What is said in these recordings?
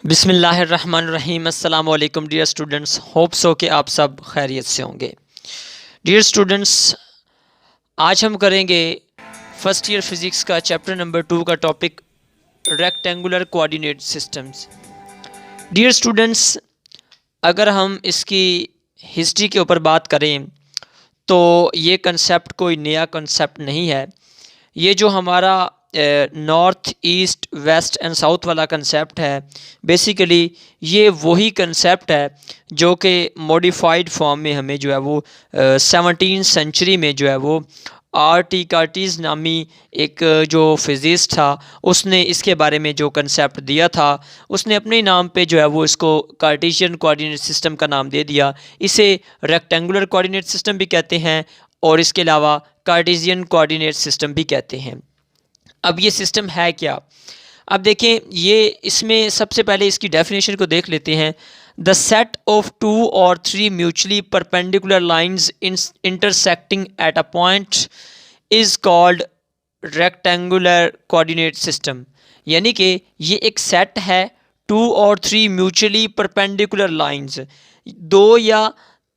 बिस्मिल्लाहिर्रहमानिर्रहीम। अस्सलाम वालेकुम डियर स्टूडेंट्स, होप सो कि आप सब खैरियत से होंगे। डियर स्टूडेंट्स, आज हम करेंगे फर्स्ट ईयर फिज़िक्स का चैप्टर नंबर 2 का topic rectangular coordinate systems. Dear students, अगर हम इसकी हिस्ट्री के ऊपर बात करें तो ये कंसेप्ट कोई नया कंसेप्ट नहीं है। ये जो हमारा north east west and south वाला कंसेप्ट है, बेसिकली ये वही कंसेप्ट है जो कि मॉडिफाइड फॉर्म में हमें जो है वो 17वीं सेंचुरी में जो है वो आर.टी. कार्टीज़ नामी एक जो फिज़िस्ट था उसने इसके बारे में जो कंसेप्ट दिया था, उसने अपने नाम पे जो है वो इसको कार्टेशियन कोऑर्डिनेट सिस्टम का नाम दे दिया। इसे रेक्टेंगुलर कोऑर्डिनेट सिस्टम भी कहते हैं और इसके अलावा कार्टेशियन कोऑर्डिनेट सिस्टम भी कहते हैं। अब ये सिस्टम है क्या? अब देखें, ये इसमें सबसे पहले इसकी डेफिनेशन को देख लेते हैं। द सेट ऑफ 2 और 3 mutually perpendicular lines intersecting at a point is called rectangular coordinate system. यानी कि ये एक सेट है 2 और 3 म्यूचुअली परपेंडिकुलर लाइंस, 2 या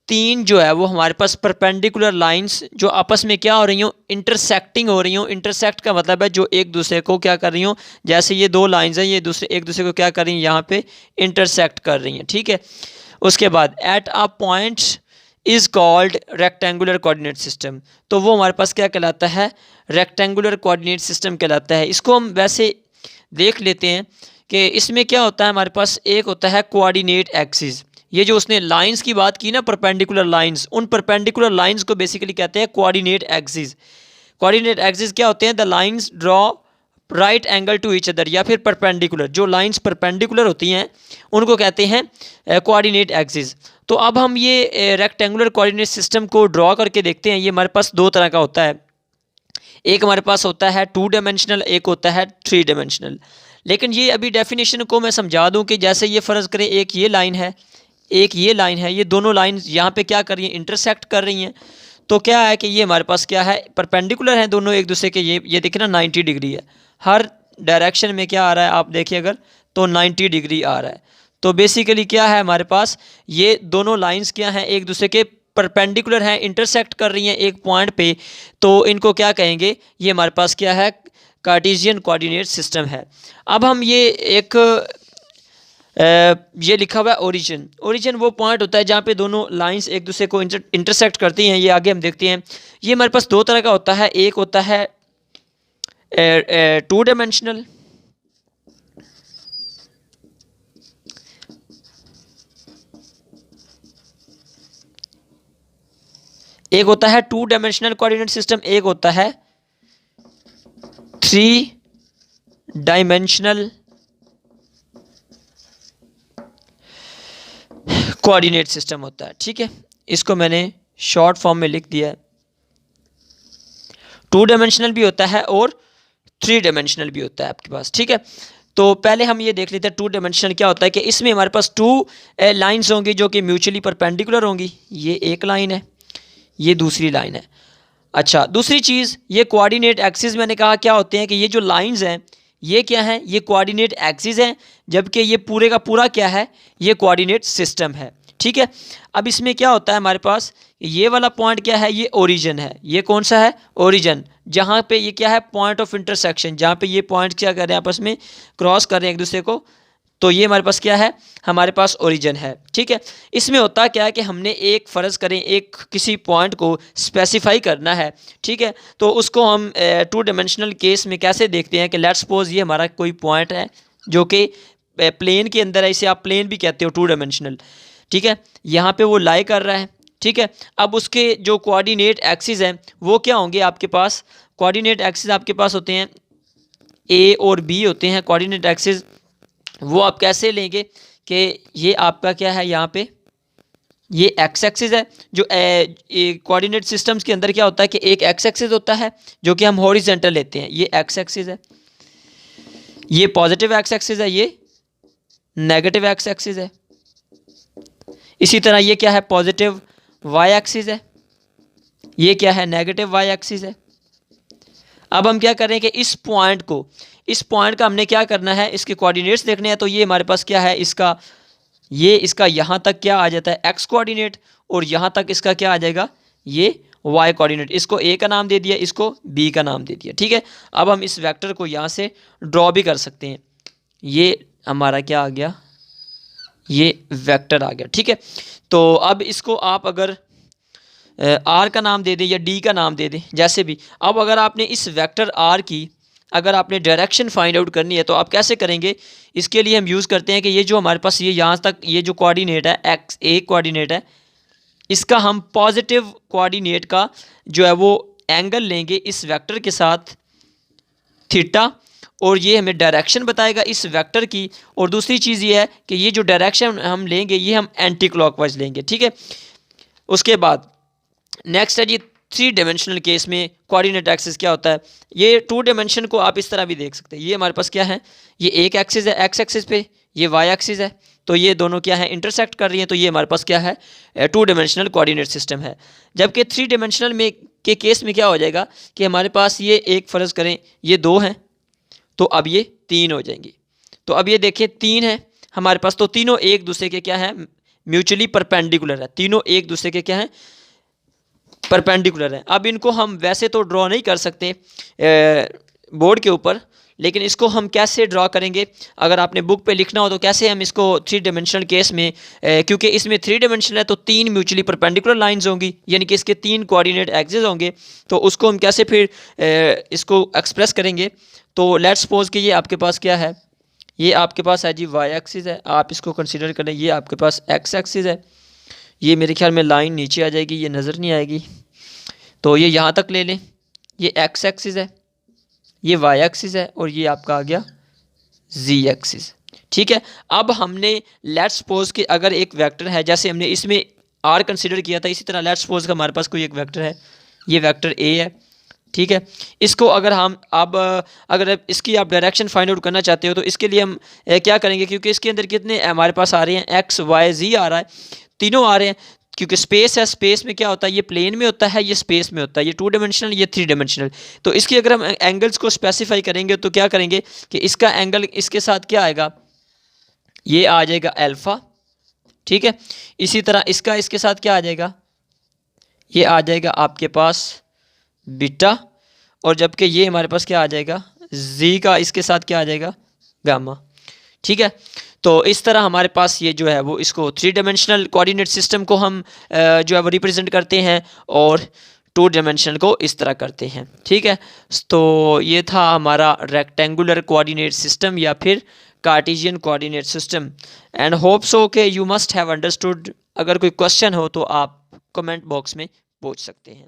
3 जो है वो हमारे पास परपेंडिकुलर लाइंस जो आपस में क्या हो रही हो, इंटरसेक्टिंग हो रही हो। इंटरसेक्ट का मतलब है जो एक दूसरे को क्या कर रही हो, जैसे ये 2 लाइंस हैं, ये एक दूसरे को क्या कर रही हैं, यहाँ पे इंटरसेक्ट कर रही हैं। ठीक है, उसके बाद at a point is called rectangular coordinate system. तो वो हमारे पास क्या कहलाता है, रेक्टेंगुलर कोऑर्डिनेट सिस्टम कहलाता है। इसको हम वैसे देख लेते हैं कि इसमें क्या होता है। हमारे पास एक होता है कोऑर्डिनेट एक्सिस। ये जो उसने लाइंस की बात की ना, परपेंडिकुलर लाइंस, उन परपेंडिकुलर लाइंस को बेसिकली कहते हैं कोऑर्डिनेट एक्सिस। कोऑर्डिनेट एक्सिस क्या होते हैं? The lines draw right angle to each other, या फिर परपेंडिकुलर, जो लाइंस परपेंडिकुलर होती हैं उनको कहते हैं कोऑर्डिनेट एक्सिस। तो अब हम ये रेक्टेंगुलर कोऑर्डिनेट सिस्टम को ड्रॉ करके देखते हैं। ये हमारे पास 2 तरह का होता है। एक हमारे पास होता है 2 डायमेंशनल, एक होता है 3 डायमेंशनल। लेकिन ये अभी डेफिनेशन को मैं समझा दूं कि जैसे ये फ़र्ज़ करें एक ये लाइन है, एक ये लाइन है, ये दोनों लाइन यहाँ पे क्या कर रही हैं, इंटरसेक्ट कर रही हैं। तो क्या है कि ये हमारे पास क्या है, परपेंडिकुलर हैं दोनों एक दूसरे के। ये देखिए ना 90 डिग्री है, हर डायरेक्शन में क्या आ रहा है आप देखिए अगर, तो 90 डिग्री आ रहा है। तो बेसिकली क्या है हमारे पास, ये दोनों लाइंस क्या हैं, एक दूसरे के परपेंडिकुलर हैं, इंटरसेक्ट कर रही हैं एक पॉइंट पे। तो इनको क्या कहेंगे, ये हमारे पास क्या है, कार्टेशियन कोऑर्डिनेट सिस्टम है। अब हम ये एक ये लिखा हुआ है ओरिजिन। ओरिजिन वो पॉइंट होता है जहाँ पे दोनों लाइंस एक दूसरे को इंटरसेक्ट करती हैं। ये आगे हम देखते हैं। ये हमारे पास 2 तरह का होता है। एक होता है 2 डायमेंशनल, एक होता है 2 डायमेंशनल कोऑर्डिनेट सिस्टम, एक होता है 3 डायमेंशनल कोऑर्डिनेट सिस्टम होता है। ठीक है, इसको मैंने शॉर्ट फॉर्म में लिख दिया है। 2 डायमेंशनल भी होता है और 3 डायमेंशनल भी होता है आपके पास। ठीक है, तो पहले हम ये देख लेते हैं 2 डायमेंशनल क्या होता है। कि इसमें हमारे पास 2 लाइंस होंगी जो कि म्यूचुअली परपेंडिकुलर होंगी। ये एक लाइन है, ये दूसरी लाइन है। अच्छा, दूसरी चीज़, ये कोऑर्डिनेट एक्सिस मैंने कहा क्या होते हैं कि ये जो लाइंस हैं ये क्या है, ये कोऑर्डिनेट एक्सिस हैं, जबकि ये पूरे का पूरा क्या है, ये कोऑर्डिनेट सिस्टम है। ठीक है, अब इसमें क्या होता है हमारे पास, ये वाला पॉइंट क्या है, ये ओरिजिन है। ये कौन सा है, ओरिजिन, जहाँ पे ये क्या है, पॉइंट ऑफ इंटरसेक्शन, जहाँ पे ये पॉइंट क्या कर रहे हैं आपस में, क्रॉस कर रहे हैं एक दूसरे को। तो ये हमारे पास क्या है, हमारे पास ओरिजिन है। ठीक है, इसमें होता क्या है कि हमने एक फ़र्ज़ करें एक किसी पॉइंट को स्पेसिफाई करना है। ठीक है, तो उसको हम 2 डायमेंशनल केस में कैसे देखते हैं कि लेट्स सपोज ये हमारा कोई पॉइंट है जो कि प्लेन के अंदर है, इसे आप प्लेन भी कहते हो 2 डायमेंशनल। ठीक है, यहाँ पे वो लाई कर रहा है। ठीक है, अब उसके जो कोऑर्डिनेट एक्सिस हैं वो क्या होंगे आपके पास, कोऑर्डिनेट एक्सिस आपके पास होते हैं ए और बी होते हैं कोऑर्डिनेट एक्सिस। वो आप कैसे लेंगे कि ये आपका क्या है, यहाँ पे ये एक्स एक्सिस है। जो कोऑर्डिनेट सिस्टम्स के अंदर क्या होता है कि एक एक्स एक्सिस होता है जो कि हम हॉरिजॉन्टल लेते हैं, ये एक्स एक्सिस है। ये पॉजिटिव एक्स एक्सिस है, ये नेगेटिव एक्स एक्सिस है। इसी तरह ये क्या है, पॉजिटिव वाई एक्सिस है, ये क्या है, नेगेटिव वाई एक्सिस है। अब हम क्या करें कि इस इस पॉइंट का हमने क्या करना है, इसके कोऑर्डिनेट्स देखने हैं। तो ये हमारे पास क्या है, इसका यहाँ तक क्या आ जाता है एक्स कोऑर्डिनेट, और यहाँ तक इसका क्या आ जाएगा, ये वाई कोऑर्डिनेट। इसको ए का नाम दे दिया, इसको बी का नाम दे दिया, ठीक है। अब हम इस वेक्टर को यहाँ से ड्रॉ भी कर सकते हैं। ये हमारा क्या आ गया, ये वेक्टर आ गया, ठीक है। तो अब इसको आप अगर आर का नाम दे दें या डी का नाम दे दें, जैसे भी। अब अगर आपने इस वेक्टर आर की अगर आपने डायरेक्शन फाइंड आउट करनी है तो आप कैसे करेंगे, इसके लिए हम यूज़ करते हैं कि ये जो हमारे पास ये यहाँ तक ये जो कोऑर्डिनेट है एक्स ए कोऑर्डिनेट है, इसका हम पॉजिटिव कोऑर्डिनेट का जो है वो एंगल लेंगे इस वेक्टर के साथ थीटा, और ये हमें डायरेक्शन बताएगा इस वेक्टर की। और दूसरी चीज़ ये है कि ये जो डायरेक्शन हम लेंगे ये हम एंटी क्लॉकवाइज लेंगे, ठीक है। उसके बाद नेक्स्ट है जी 3 डायमेंशनल केस में कोऑर्डिनेट एक्सिस क्या होता है। ये 2 डायमेंशन को आप इस तरह भी देख सकते हैं। ये हमारे पास क्या है, ये एक एक्सिस है एक्स एक्सिस पे, ये वाई एक्सिस है, तो ये दोनों क्या है इंटरसेक्ट कर रही हैं, तो ये हमारे पास क्या है 2 डायमेंशनल कोऑर्डिनेट सिस्टम है। जबकि 3 डायमेंशनल में के केस में क्या हो जाएगा कि हमारे पास ये एक फ़र्ज़ करें ये 2 हैं, तो अब ये 3 हो जाएंगी। तो अब ये देखें 3 है हमारे पास, तो तीनों एक दूसरे के क्या है म्यूचुअली परपेंडिकुलर है, तीनों एक दूसरे के क्या है परपेंडिकुलर है। अब इनको हम वैसे तो ड्रॉ नहीं कर सकते बोर्ड के ऊपर, लेकिन इसको हम कैसे ड्रॉ करेंगे, अगर आपने बुक पे लिखना हो तो कैसे हम इसको 3 डायमेंशनल केस में, क्योंकि इसमें 3 डायमेंशनल है तो 3 म्यूचुअली परपेंडिकुलर लाइंस होंगी, यानी कि इसके 3 कोऑर्डिनेट एक्सिस होंगे, तो उसको हम कैसे फिर इसको एक्सप्रेस करेंगे। तो लेट्स सपोज कि ये आपके पास क्या है, ये आपके पास है जी वाई एक्सिस है, आप इसको कंसिडर करें, ये आपके पास एक्स एक्सिस है, ये मेरे ख्याल में लाइन नीचे आ जाएगी, ये नज़र नहीं आएगी, तो ये यहाँ तक ले लें, ये एक्स एक्सिस है, ये वाई एक्सिस है, और ये आपका आ गया जी एक्सिस, ठीक है। अब हमने लेट्स सपोज कि अगर एक वेक्टर है, जैसे हमने इसमें आर कंसिडर किया था, इसी तरह लेट्स सपोज कि हमारे पास कोई एक वेक्टर है, ये वेक्टर ए है, ठीक है। इसको अगर हम अब अगर इसकी आप डायरेक्शन फाइंड आउट करना चाहते हो तो इसके लिए हम क्या करेंगे, क्योंकि इसके अंदर कितने हमारे पास आ रहे हैं एक्स वाई जी आ रहा है, तीनों आ रहे हैं, क्योंकि स्पेस है, स्पेस में क्या होता है ये प्लेन में होता है, ये स्पेस में होता है, ये 2 डायमेंशनल, ये 3 डायमेंशनल। तो इसकी अगर हम एंगल्स को स्पेसिफाई करेंगे तो क्या करेंगे कि इसका एंगल इसके साथ क्या आएगा, ये आ जाएगा अल्फ़ा, ठीक है। इसी तरह इसका इसके साथ क्या आ जाएगा, ये आ जाएगा आपके पास बीटा, और जबकि ये हमारे पास क्या आ जाएगा जी का इसके साथ क्या आ जाएगा गामा, ठीक है। तो इस तरह हमारे पास ये जो है वो इसको 3 डायमेंशनल कोऑर्डिनेट सिस्टम को हम जो है वो रिप्रेजेंट करते हैं, और 2 डायमेंशनल को इस तरह करते हैं, ठीक है। तो ये था हमारा रेक्टेंगुलर कोऑर्डिनेट सिस्टम या फिर Cartesian coordinate system, and hope so के यू मस्ट हैव अंडरस्टूड। अगर कोई क्वेश्चन हो तो आप कमेंट बॉक्स में पूछ सकते हैं।